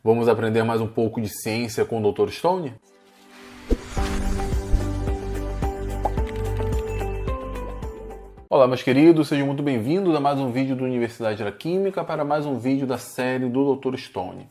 Vamos aprender mais um pouco de ciência com o Dr. Stone? Olá, meus queridos, sejam muito bem-vindos a mais um vídeo da Universidade da Química para mais um vídeo da série do Dr. Stone.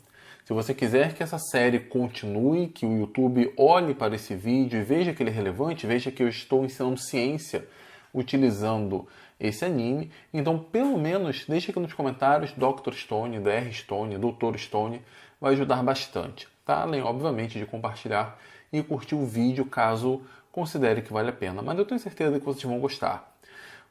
Se você quiser que essa série continue, que o YouTube olhe para esse vídeo e veja que ele é relevante, veja que eu estou ensinando ciência utilizando esse anime, então pelo menos deixe aqui nos comentários Dr. Stone, Dr. Stone, Dr. Stone, vai ajudar bastante, tá? Além, obviamente, de compartilhar e curtir o vídeo caso considere que vale a pena, mas eu tenho certeza que vocês vão gostar.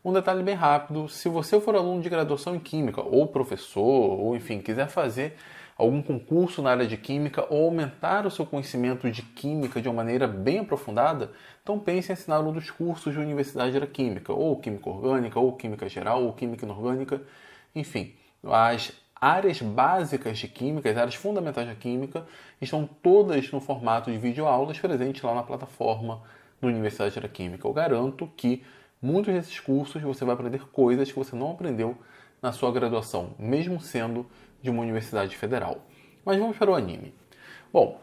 Um detalhe bem rápido, se você for aluno de graduação em Química, ou professor, ou enfim, quiser fazer algum concurso na área de Química ou aumentar o seu conhecimento de Química de uma maneira bem aprofundada, então pense em assinar um dos cursos da Universidade da Química, ou Química Orgânica, ou Química Geral, ou Química Inorgânica, enfim. As áreas básicas de Química, as áreas fundamentais da Química, estão todas no formato de videoaulas presentes lá na plataforma da Universidade da Química. Eu garanto que muitos desses cursos você vai aprender coisas que você não aprendeu na sua graduação, mesmo sendo de uma universidade federal. Mas vamos para o anime. Bom,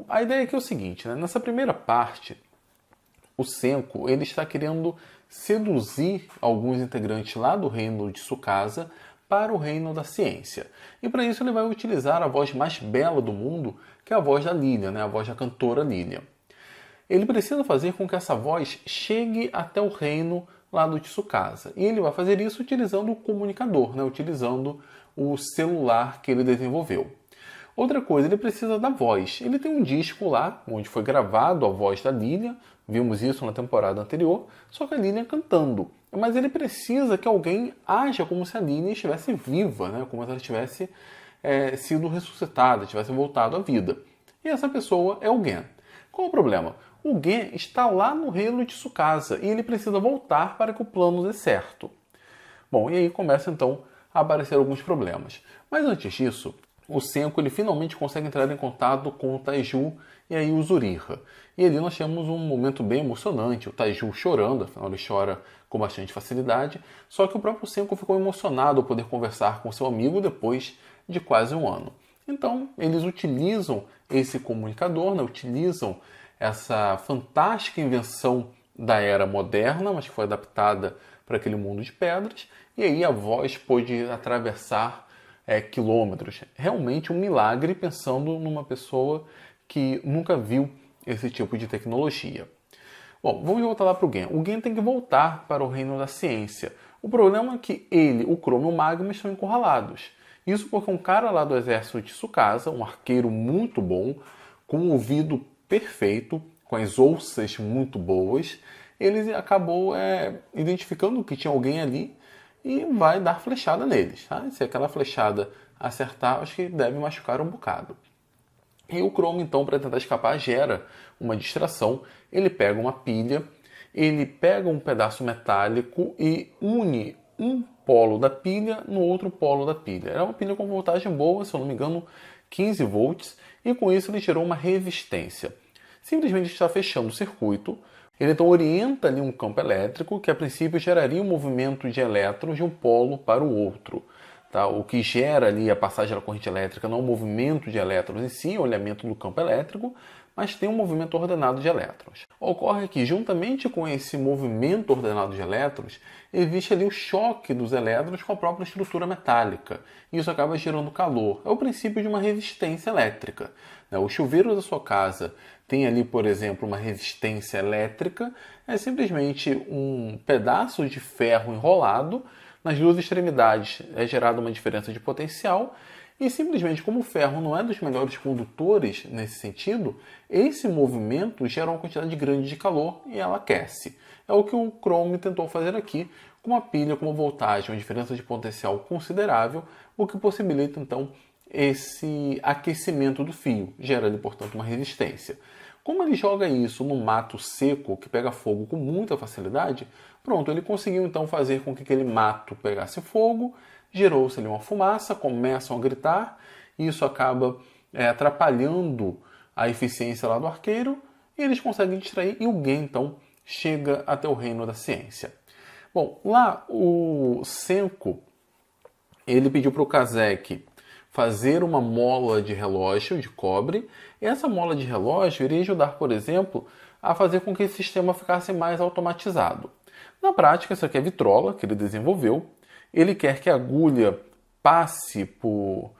a ideia aqui é o seguinte, né? Nessa primeira parte, o Senko ele está querendo seduzir alguns integrantes lá do reino de Tsukasa para o reino da ciência. E para isso ele vai utilizar a voz mais bela do mundo, que é a voz da Lilian, né? A voz da cantora Lilian. Ele precisa fazer com que essa voz chegue até o reino lá do Tsukasa. E ele vai fazer isso utilizando o comunicador, né? Utilizando o celular que ele desenvolveu. Outra coisa, ele precisa da voz. Ele tem um disco lá, onde foi gravado a voz da Lilian, vimos isso na temporada anterior, só que a Lilian cantando. Mas ele precisa que alguém haja como se a Lilian estivesse viva, né? Como se ela tivesse sido ressuscitada, tivesse voltado à vida. E essa pessoa é o Gen. Qual o problema? O Gen está lá no reino de Tsukasa e ele precisa voltar para que o plano dê certo. Bom, e aí começa então a aparecer alguns problemas. Mas antes disso, o Senko ele finalmente consegue entrar em contato com o Taiju e aí o Zuriha. E ali nós temos um momento bem emocionante, o Taiju chorando, afinal ele chora com bastante facilidade, só que o próprio Senko ficou emocionado ao poder conversar com seu amigo depois de quase um ano. Então, eles utilizam esse comunicador, né? Utilizam essa fantástica invenção da era moderna, mas que foi adaptada para aquele mundo de pedras, e aí a voz pôde atravessar quilômetros. Realmente um milagre, pensando numa pessoa que nunca viu esse tipo de tecnologia. Bom, vamos voltar lá para o Gen. O Gen tem que voltar para o reino da ciência. O problema é que ele, o Chrome e o Magma estão encurralados. Isso porque um cara lá do exército de Tsukasa, um arqueiro muito bom, com um ouvido perfeito, com as ouças muito boas, ele acabou identificando que tinha alguém ali e vai dar flechada neles. Tá? Se aquela flechada acertar, acho que deve machucar um bocado. E o Chrome, então, para tentar escapar, gera uma distração. Ele pega uma pilha, ele pega um pedaço metálico e une um polo da pilha no outro polo da pilha. Era uma pilha com voltagem boa, se eu não me engano, 15 volts, e com isso ele gerou uma resistência. Simplesmente está fechando o circuito. Ele então orienta ali um campo elétrico que a princípio geraria um movimento de elétrons de um polo para o outro. Tá? O que gera ali a passagem da corrente elétrica não é um movimento de elétrons em si, é o alinhamento do campo elétrico, mas tem um movimento ordenado de elétrons. Ocorre que, juntamente com esse movimento ordenado de elétrons, existe ali o choque dos elétrons com a própria estrutura metálica. E isso acaba gerando calor. É o princípio de uma resistência elétrica. O chuveiro da sua casa tem ali, por exemplo, uma resistência elétrica. É simplesmente um pedaço de ferro enrolado. Nas duas extremidades é gerada uma diferença de potencial. E simplesmente como o ferro não é dos melhores condutores nesse sentido, esse movimento gera uma quantidade grande de calor e ela aquece. É o que o Chrome tentou fazer aqui com uma pilha com uma voltagem, uma diferença de potencial considerável, o que possibilita então esse aquecimento do fio, gerando portanto uma resistência. Como ele joga isso no mato seco, que pega fogo com muita facilidade, pronto, ele conseguiu então fazer com que aquele mato pegasse fogo, gerou-se ali uma fumaça, começam a gritar, e isso acaba atrapalhando a eficiência lá do arqueiro, e eles conseguem distrair, e o Gen então chega até o reino da ciência. Bom, lá o Senko, ele pediu para o Kaseki fazer uma mola de relógio de cobre, e essa mola de relógio iria ajudar, por exemplo, a fazer com que esse sistema ficasse mais automatizado. Na prática, isso aqui é vitrola que ele desenvolveu. Ele quer que a agulha passe por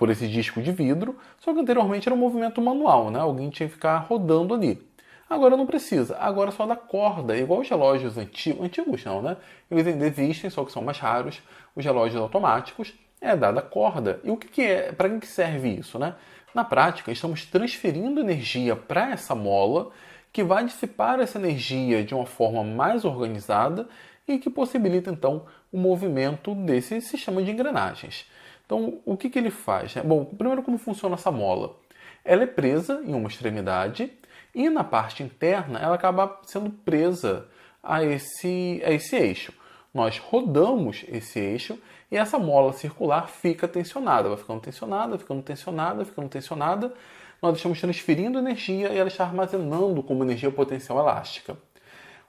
esse disco de vidro, só que anteriormente era um movimento manual, né? Alguém tinha que ficar rodando ali. Agora não precisa, agora só dá corda, igual os relógios antigos não, né? Eles ainda existem, só que são mais raros, os relógios automáticos, é dada corda. E o que é, para que serve isso, né? Na prática, estamos transferindo energia para essa mola, que vai dissipar essa energia de uma forma mais organizada e que possibilita, então, o movimento desse sistema de engrenagens. Então, o que ele faz? Bom, primeiro, como funciona essa mola? Ela é presa em uma extremidade e na parte interna ela acaba sendo presa a esse eixo. Nós rodamos esse eixo e essa mola circular fica tensionada, vai ficando tensionada, ficando tensionada, ficando tensionada. Nós estamos transferindo energia e ela está armazenando como energia potencial elástica.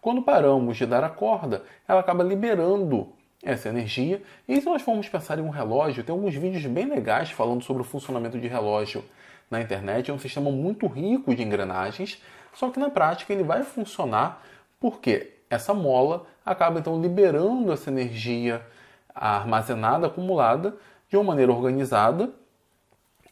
Quando paramos de dar a corda, ela acaba liberando essa energia. E se nós formos pensar em um relógio, tem alguns vídeos bem legais falando sobre o funcionamento de relógio na internet. É um sistema muito rico de engrenagens, só que na prática ele vai funcionar porque essa mola acaba então liberando essa energia armazenada, acumulada, de uma maneira organizada.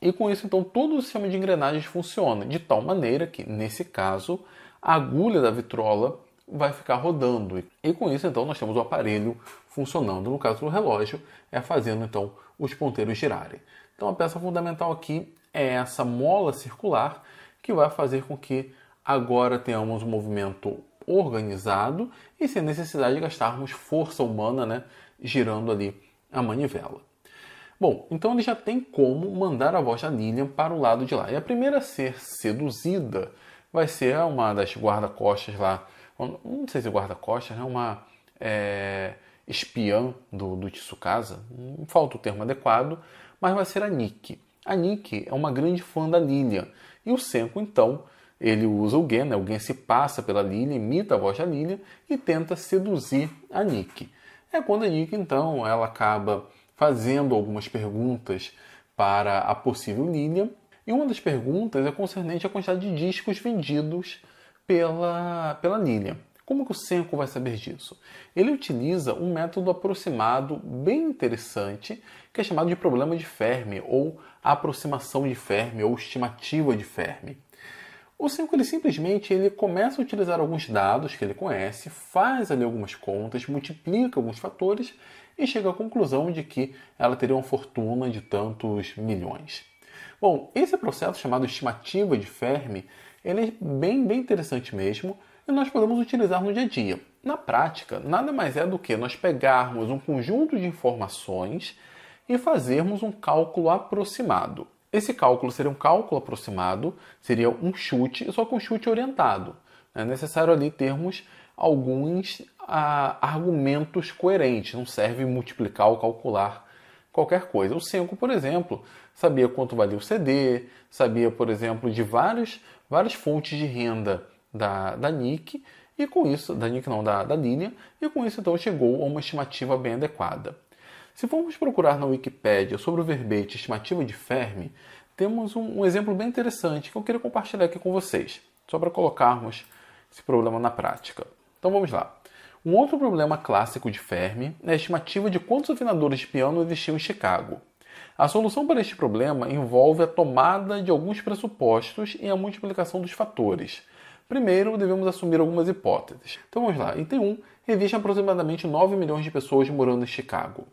E com isso, então, todo o sistema de engrenagens funciona de tal maneira que, nesse caso, a agulha da vitrola vai ficar rodando. E com isso, então, nós temos o aparelho funcionando. No caso do relógio, é fazendo, então, os ponteiros girarem. Então, a peça fundamental aqui é essa mola circular que vai fazer com que agora tenhamos um movimento organizado e sem necessidade de gastarmos força humana, né, girando ali a manivela. Bom, então ele já tem como mandar a voz da Lilian para o lado de lá. E a primeira a ser seduzida vai ser uma das guarda-costas lá. Não sei se é guarda-costas, é uma espiã do Tsukasa. Não falta o termo adequado, mas vai ser a Nikki. A Nikki é uma grande fã da Lilian. E o Senko, então, ele usa o Gen, né? O Gen se passa pela Lilian, imita a voz da Lilian e tenta seduzir a Nikki. É quando a Nikki, então, ela acaba fazendo algumas perguntas para a possível Lilian. E uma das perguntas é concernente à quantidade de discos vendidos pela Lilian. Como que o Senko vai saber disso? Ele utiliza um método aproximado bem interessante, que é chamado de problema de Fermi, ou aproximação de Fermi, ou estimativa de Fermi. O Senko ele começa a utilizar alguns dados que ele conhece, faz ali algumas contas, multiplica alguns fatores e chega à conclusão de que ela teria uma fortuna de tantos milhões. Bom, esse processo chamado estimativa de Fermi, ele é bem interessante mesmo e nós podemos utilizar no dia a dia. Na prática, nada mais é do que nós pegarmos um conjunto de informações e fazermos um cálculo aproximado. Esse cálculo seria um cálculo aproximado, seria um chute, só que um chute orientado. É necessário ali termos alguns argumentos coerentes, não serve multiplicar ou calcular qualquer coisa. O Senko, por exemplo, sabia quanto valia o CD, sabia, por exemplo, de várias fontes de renda da Nikki, e com isso, da Lilian, e com isso então chegou a uma estimativa bem adequada. Se formos procurar na Wikipédia sobre o verbete estimativa de Fermi, temos um exemplo bem interessante que eu queria compartilhar aqui com vocês, só para colocarmos esse problema na prática. Então vamos lá. Um outro problema clássico de Fermi é a estimativa de quantos afinadores de piano existiam em Chicago. A solução para este problema envolve a tomada de alguns pressupostos e a multiplicação dos fatores. Primeiro, devemos assumir algumas hipóteses. Então vamos lá. Item 1. Existem aproximadamente 9 milhões de pessoas morando em Chicago.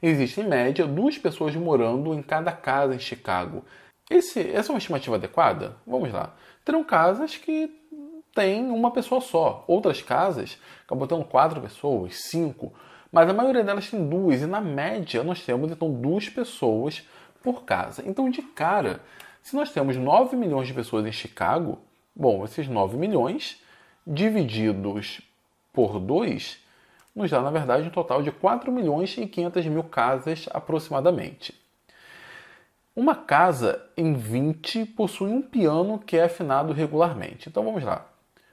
Existem, em média, 2 pessoas morando em cada casa em Chicago. Essa é uma estimativa adequada? Vamos lá. Terão casas que têm uma pessoa só. Outras casas acabam tendo 4 pessoas, 5. Mas a maioria delas tem 2. E na média nós temos, então, 2 pessoas por casa. Então, de cara, se nós temos 9 milhões de pessoas em Chicago, bom, esses 9 milhões divididos por 2 nos dá, na verdade, um total de 4 milhões e 500 mil casas aproximadamente. Uma casa em 20 possui um piano que é afinado regularmente. Então vamos lá.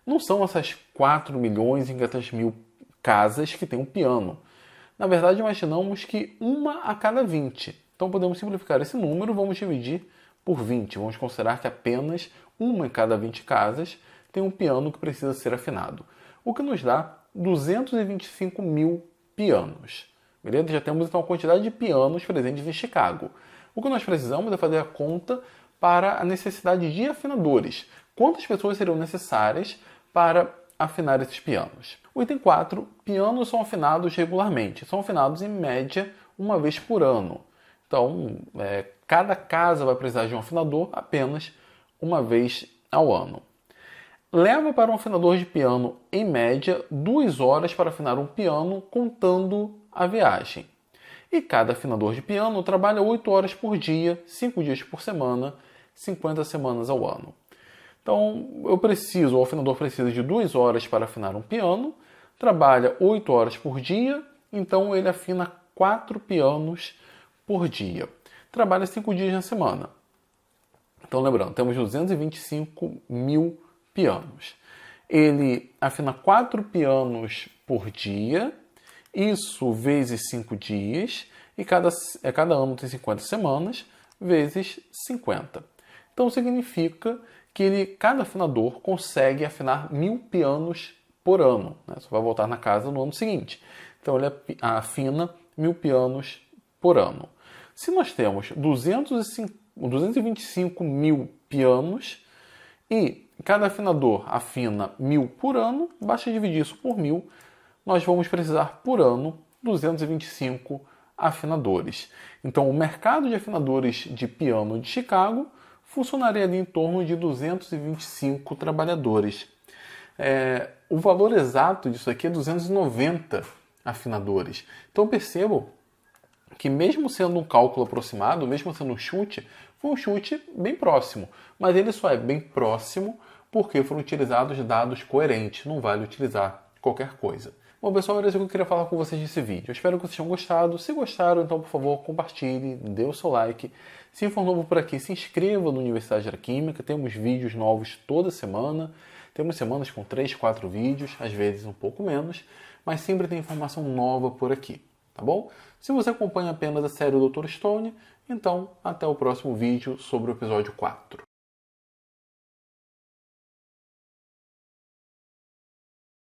Não são essas 4 milhões e 500 mil casas que têm um piano. Na verdade, imaginamos que uma a cada 20. Então podemos simplificar esse número, vamos dividir por 20. Vamos considerar que apenas uma em cada 20 casas tem um piano que precisa ser afinado, o que nos dá 225 mil pianos. Beleza? Já temos então a quantidade de pianos presentes em Chicago. O que nós precisamos é fazer a conta para a necessidade de afinadores. Quantas pessoas seriam necessárias para afinar esses pianos? O item 4, pianos são afinados regularmente. São afinados em média uma vez por ano. Então, cada casa vai precisar de um afinador apenas uma vez ao ano. Leva para um afinador de piano, em média, 2 horas para afinar um piano, contando a viagem. E cada afinador de piano trabalha 8 horas por dia, 5 dias por semana, 50 semanas ao ano. Então, o afinador precisa de 2 horas para afinar um piano, trabalha 8 horas por dia, então ele afina 4 pianos por dia. Trabalha 5 dias na semana. Então, lembrando, temos 225 mil pianos. Ele afina 4 pianos por dia, isso vezes 5 dias, e cada ano tem 50 semanas, vezes 50. Então, significa que cada afinador consegue afinar 1000 pianos por ano. Né? Só vai voltar na casa no ano seguinte. Então, ele afina 1000 pianos por ano. Se nós temos 225 mil pianos e cada afinador afina 1000 por ano, basta dividir isso por 1000, nós vamos precisar por ano 225 afinadores. Então, o mercado de afinadores de piano de Chicago funcionaria ali em torno de 225 trabalhadores. O valor exato disso aqui é 290 afinadores. Então, percebam que mesmo sendo um cálculo aproximado, mesmo sendo um chute, foi um chute bem próximo. Mas ele só é bem próximo porque foram utilizados dados coerentes. Não vale utilizar qualquer coisa. Bom, pessoal, era isso que eu queria falar com vocês nesse vídeo. Eu espero que vocês tenham gostado. Se gostaram, então, por favor, compartilhe, dê o seu like. Se for novo por aqui, se inscreva no Universidade da Química. Temos vídeos novos toda semana. Temos semanas com 3, 4 vídeos, às vezes um pouco menos. Mas sempre tem informação nova por aqui, tá bom? Se você acompanha apenas a série Dr. Stone, então até o próximo vídeo sobre o episódio 4.